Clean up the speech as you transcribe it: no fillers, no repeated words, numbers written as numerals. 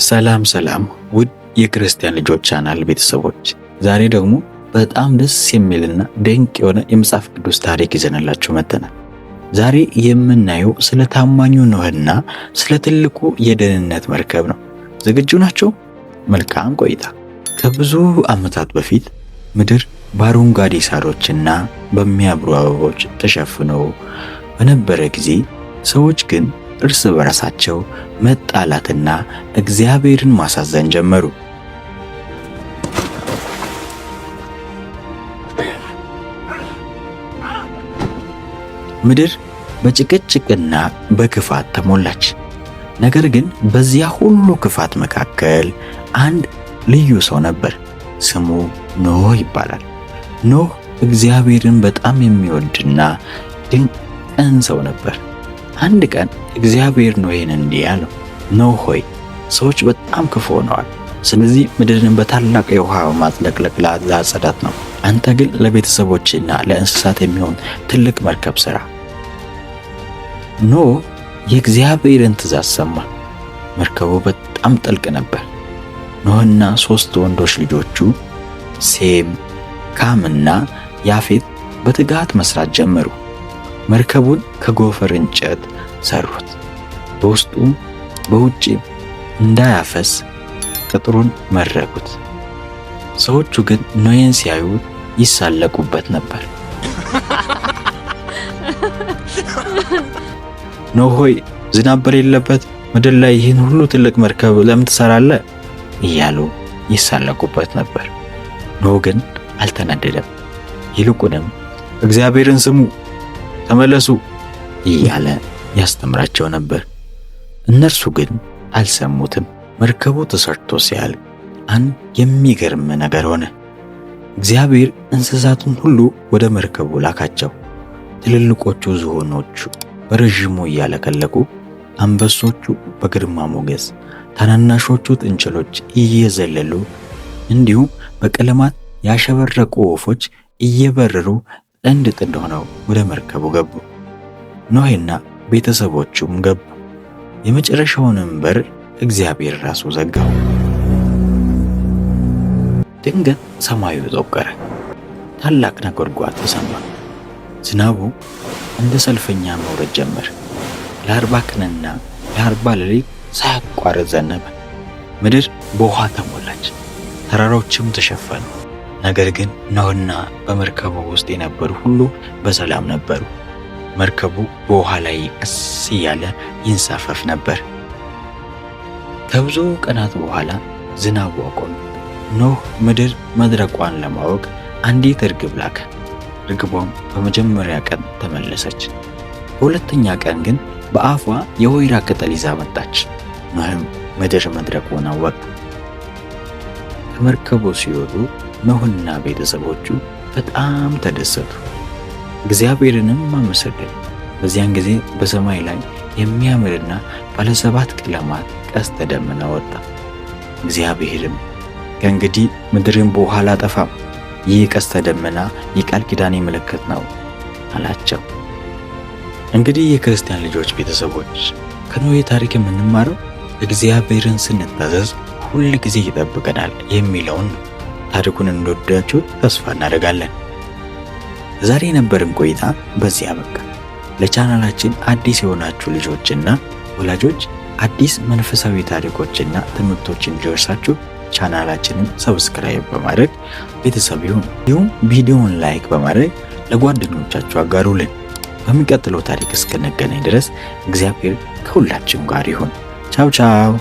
ሰላም ሰላም ውድ የክርስቲያን ልጆች ቻናል ቤተሰቦች፣ ዛሬ ደግሞ በጣም ደስ የሚልና ድንቅ የሆነ የመጽሐፍ ቅዱስ ታሪክ ይዘንላችሁ መጥተናል። ዛሬ የምናየው ስለ ታማኙ ኖህና ስለ ትልቁ የደህንነት መርከብ ነው። ዝግጁ ናቸው? መልካም ቆይታ። ከብዙ ዓመታት በፊት ምድር በአረንጓዴ ሳሮችና በሚያብሩ አበቦች ተሸፍኖ በነበረ ጊዜ ሰዎች ግን እርስ በራሳቸው መጣላትና እግዚአብሔርን ማሳዘን ጀመሩ። ምድር በጭቅጭቅና በክፋት ተሞላች። ነገር ግን በዚያ ሁሉ ክፋት መካከል አንድ ልዩ ሰው ነበር። ስሙ ኖህ ይባላል። ኖህ እግዚአብሔርን በጣም የሚወድና ድንቅ ሰው ነበር። አንድ ቀን እግዚአብሔር ኖህን እንዲህ አለው፣ ኖህ ሆይ ሰዎች በጣም ክፉ ሆነዋል። ስለዚህ ምድርን በታላቅ የውሃ ማጥለቅለቅ ላጸዳት ነው። አንተ ግን ለቤተሰቦችና ለእንስሳት የሚሆን ትልቅ መርከብ ሥራ። ኖህ የእግዚአብሔርን ትእዛዝ ሰማ። መርከቡ በጣም ጥልቅ ነበር። ኖህና 3 ወንዶች ልጆቹ ሴም፣ ካምና ያፌት በትጋት መስራት ጀመሩ። መርከቡን ከጎፈር እንጨት ሰሩት። በውስጡም በውጪም እንዳያፈስ ቅጥሩን መረጉት። ሰዎቹ ግን ኖህን ሲያዩ ይሳለቁበት ነበር። ኖህ ሆይ ዝናብ በሌለበት ምድር ላይ ይህን ሁሉ ትልቅ መርከብ ለምን ትሰራለህ? እያሉ ይሳለቁበት ነበር። ኖህ ግን አልተናደደም። ይልቁንም እግዚአብሔርን ስሙ፣ ተመለሱ እያለ ያስተምራቸው ነበር። እነርሱ ግን አልሰሙትም። መርከቡ ተሰርቶ ሲያልቅ አንድ የሚገርም ነገር ሆነ። እግዚአብሔር እንስሳቱን ሁሉ ወደ መርከቡ ላካቸው። ትልልቆቹ ዝሆኖቹ በረዥሙ እያለከለኩ፣ አንበሶቹ በግርማ ሞገስ፣ ታናናሾቹ ጥንቸሎች እየዘለሉ፣ እንዲሁም በቀለማት ያሸበረቁ ወፎች እየበረሩ ጥንድ ጥንድ ሆነው ወደ መርከቡ ገቡ። ኖህና ቤተሰቦቹም ገቡ። የመጨረሻውንም በር እግዚአብሔር ራሱ ዘጋው። ድንገት ሰማዩ ጠቆረ። ታላቅ ነጎድጓድ ተሰማ። ዝናቡ እንደ ሰልፈኛ መውረድ ጀመረ። ለ40 ቀንና ለ40 ሌሊት ሳያቋርጥ ዘነበ። ምድር በውሃ ተሞላች፣ ተራሮችም ተሸፈኑ። ነገር ግን ኖህና በመርከቡ ውስጥ የነበሩ ሁሉ በሰላም ነበሩ። መርከቡ በውሃ ላይ ቀስ እያለ ይንሳፈፍ ነበር። ከብዙ ቀናት በኋላ ዝናቡ አቆመ። ኖህ ምድር መድረቋን ለማወቅ አንዲት እርግብ ላከ። እርግቧም በመጀመሪያ ቀን ተመለሰች። በሁለተኛ ቀን ግን በአፏ የወይራ ቅጠል ይዛ መጣች። ኖህም ምድር መድረቁን አወቀ። ከመርከቡ ሲወጡ ኖህና ቤተሰቦቹ በጣም ተደሰቱ፣ እግዚአብሔርንም አመሰገኑ። በዚያን ጊዜ በሰማይ ላይ የሚያምርና ባለ 7 ቀለማት ቀስተ ደመና ወጣ። እግዚአብሔርም ከእንግዲህ ምድርን በውሃ አላጠፋም፣ ይህ ቀስተ ደመና የቃል ኪዳኔ ምልክት ነው አላቸው። እንግዲህ የክርስቲያን ልጆች ቤተሰቦች ከኖህ ታሪክ የምንማረው እግዚአብሔርን ስንታዘዝ ሁል ጊዜ ይጠብቀናል የሚለውን ነው። ታሪኩን እንደወደዳችሁ ተስፋ እናደርጋለን። ዛሬ የነበረን ቆይታ በዚህ አበቃ። ለቻናላችን አዲስ የሆናችሁ ልጆችና ወላጆች አዲስ መንፈሳዊ ታሪኮችና ትምህርቶችን እንዲደርሳችሁ ቻናላችንን ሰብስክራይብ በማድረግ ቤተሰብ ይሁኑ። እንዲሁም ቪዲዮውን ላይክ በማድረግ ለጓደኞቻችሁ አጋሩልን። በሚቀጥለው ታሪክ እስክንገናኝ ድረስ እግዚአብሔር ከሁላችን ጋር ይሁን። ቻው ቻው።